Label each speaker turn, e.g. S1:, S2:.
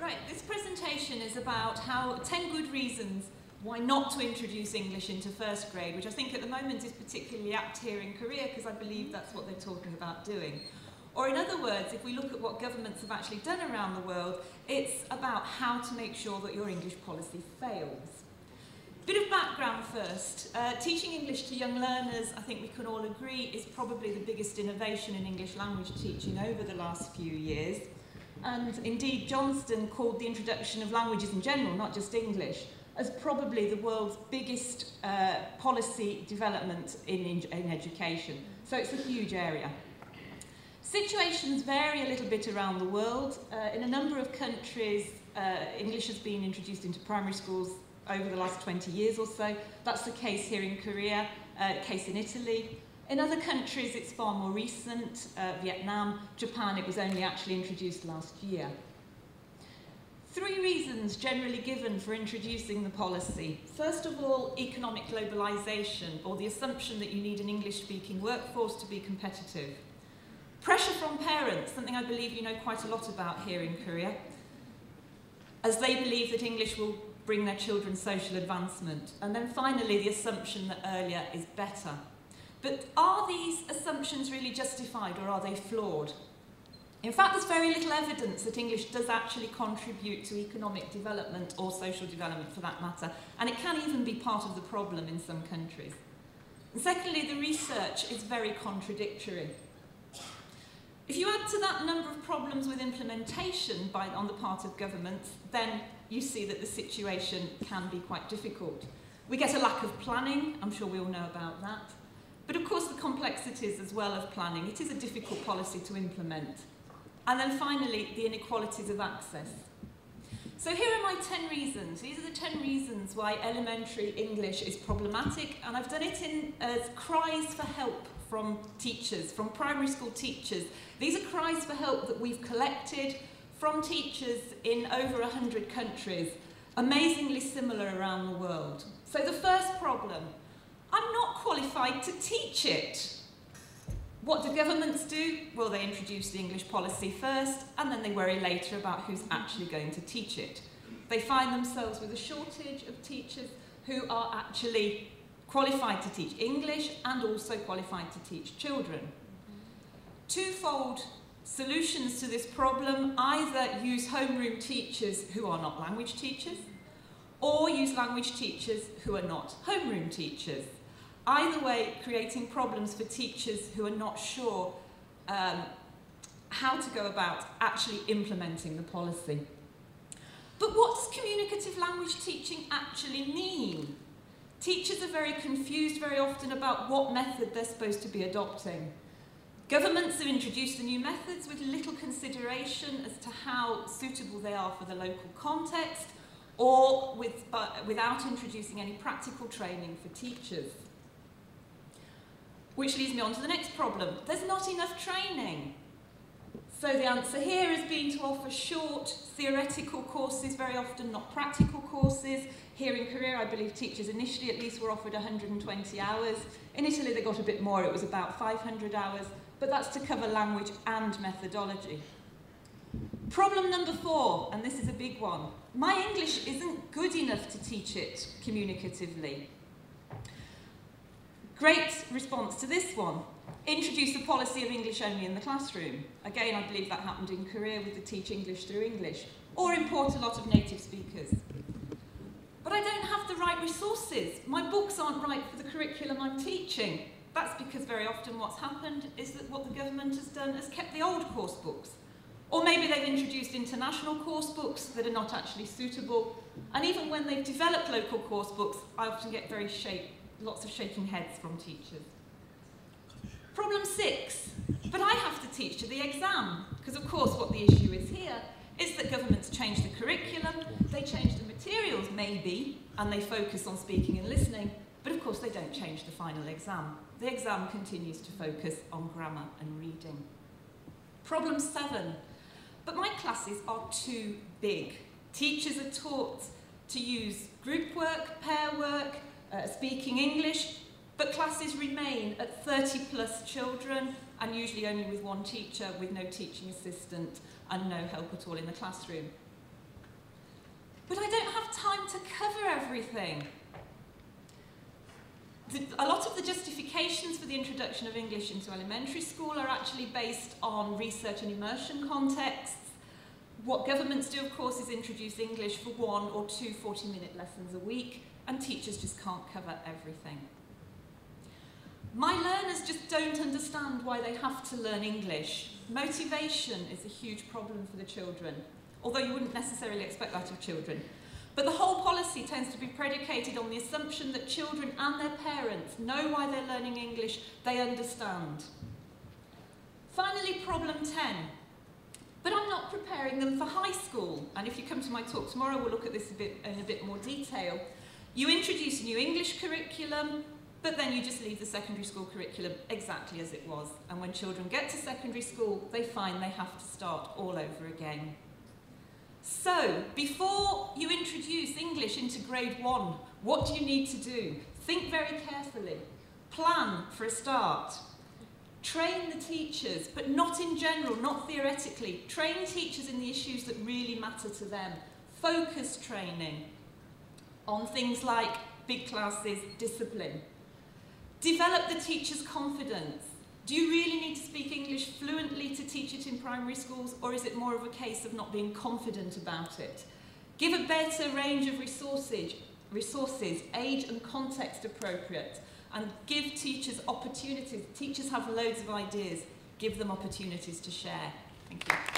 S1: Right, this presentation is about 10 good reasons why not to introduce English into first grade, which I think at the moment is particularly apt here in Korea because I believe that's what they're talking about doing. Or in other words, if we look at what governments have actually done around the world, it's about how to make sure that your English policy fails. Bit of background first. Teaching English to young learners, I think we can all agree, is probably the biggest innovation in English language teaching over the last few years. And indeed, Johnston called the introduction of languages in general, not just English, as probably the world's biggest policy development in education. So it's a huge area. Situations vary a little bit around the world. In a number of countries, English has been introduced into primary schools over the last 20 years or so. That's the case here in Korea, case in Italy. In other countries, it's far more recent. Vietnam, Japan, it was only actually introduced last year. 3 reasons generally given for introducing the policy. First of all, economic globalization, or the assumption that you need an English-speaking workforce to be competitive. Pressure from parents, something I believe you know quite a lot about here in Korea, as they believe that English will bring their children social advancement. And then finally, the assumption that earlier is better. But are these assumptions really justified or are they flawed? In fact, there's very little evidence that English does actually contribute to economic development or social development for that matter, and it can even be part of the problem in some countries. And secondly, the research is very contradictory. If you add to that number of problems with implementation on the part of governments, then you see that the situation can be quite difficult. We get a lack of planning, I'm sure we all know about that. But of course the complexities as well of planning, it is a difficult policy to implement. And then finally, the inequalities of access. So here are my 10 reasons. These are the 10 reasons why elementary English is problematic, and I've done it as cries for help from teachers, from primary school teachers. These are cries for help that we've collected from teachers in over 100 countries, amazingly similar around the world. So the first problem, I'm not qualified to teach it. What do governments do? Well, they introduce the English policy first, and then they worry later about who's actually going to teach it. They find themselves with a shortage of teachers who are actually qualified to teach English and also qualified to teach children. Twofold solutions to this problem: either use homeroom teachers who are not language teachers, or use language teachers who are not homeroom teachers. Either way, creating problems for teachers who are not sure how to go about actually implementing the policy. But what does communicative language teaching actually mean? Teachers are very confused very often about what method they're supposed to be adopting. Governments have introduced the new methods with little consideration as to how suitable they are for the local context, or without introducing any practical training for teachers. Which leads me on to the next problem. There's not enough training. So the answer here has been to offer short theoretical courses, very often not practical courses. Here in Korea, I believe teachers initially at least were offered 120 hours. In Italy, they got a bit more, it was about 500 hours, but that's to cover language and methodology. Problem number 4, and this is a big one. My English isn't good enough to teach it communicatively. Great response to this one. Introduce a policy of English only in the classroom. Again, I believe that happened in Korea with the Teach English Through English. Or import a lot of native speakers. But I don't have the right resources. My books aren't right for the curriculum I'm teaching. That's because very often what's happened is that what the government has done has kept the old course books. Or maybe they've introduced international course books that are not actually suitable. And even when they've developed local course books, I often get lots of shaking heads from teachers. Problem 6, but I have to teach to the exam, because of course what the issue is here is that governments change the curriculum, they change the materials maybe, and they focus on speaking and listening, but of course they don't change the final exam. The exam continues to focus on grammar and reading. Problem 7, but my classes are too big. Teachers are taught to use group work, pair work, speaking English, but classes remain at 30+ children, and usually only with one teacher, with no teaching assistant and no help at all in the classroom. But I don't have time to cover everything. A lot of the justifications for the introduction of English into elementary school are actually based on research and immersion contexts. What governments do, of course, is introduce English for 1 or 2 40-minute lessons a week, and teachers just can't cover everything. My learners just don't understand why they have to learn English. Motivation is a huge problem for the children, although you wouldn't necessarily expect that of children. But the whole policy tends to be predicated on the assumption that children and their parents know why they're learning English, they understand. Finally, problem 10. But I'm not preparing them for high school. And if you come to my talk tomorrow, we'll look at this in a bit more detail. You introduce a new English curriculum, but then you just leave the secondary school curriculum exactly as it was. And when children get to secondary school, they find they have to start all over again. So, before you introduce English into grade 1, what do you need to do? Think very carefully. Plan for a start. Train the teachers, but not in general, not theoretically. Train teachers in the issues that really matter to them. Focus training on things like big classes, discipline. Develop the teacher's confidence. Do you really need to speak English fluently to teach it in primary schools, or is it more of a case of not being confident about it? Give a better range of resources, age and context appropriate, and give teachers opportunities. Teachers have loads of ideas. Give them opportunities to share. Thank you.